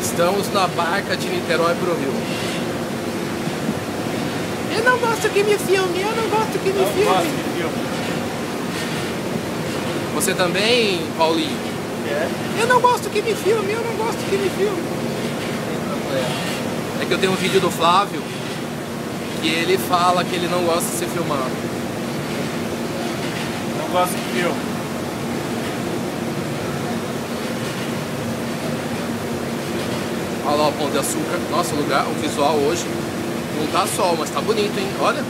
Estamos na barca de Niterói pro Rio. Eu não gosto que me filme, eu não gosto que me Não gosto filme. de filme. Você também, Paulinho? É? Eu não gosto que me filme, eu não gosto que me filme. É que eu tenho um vídeo do Flávio que ele fala que ele não gosta de ser filmado. Não gosto de filme. Olha lá o Pão de Açúcar. Nossa, o lugar, o visual hoje não tá sol, mas tá bonito, hein? Olha.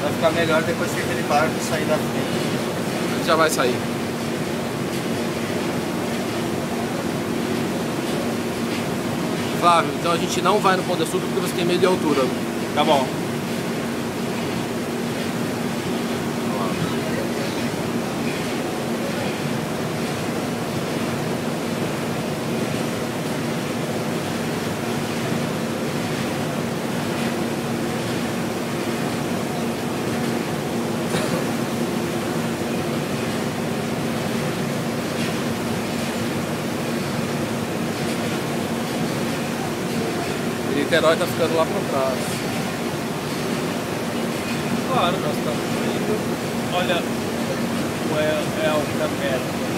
Vai ficar melhor depois que aquele barco sair da frente. Já vai sair. Flávio, então a gente não vai no Pão de Açúcar porque você tem medo de altura. Tá bom. Niterói tá ficando lá pra trás. Claro, nós estamos indo. Olha o El Camero.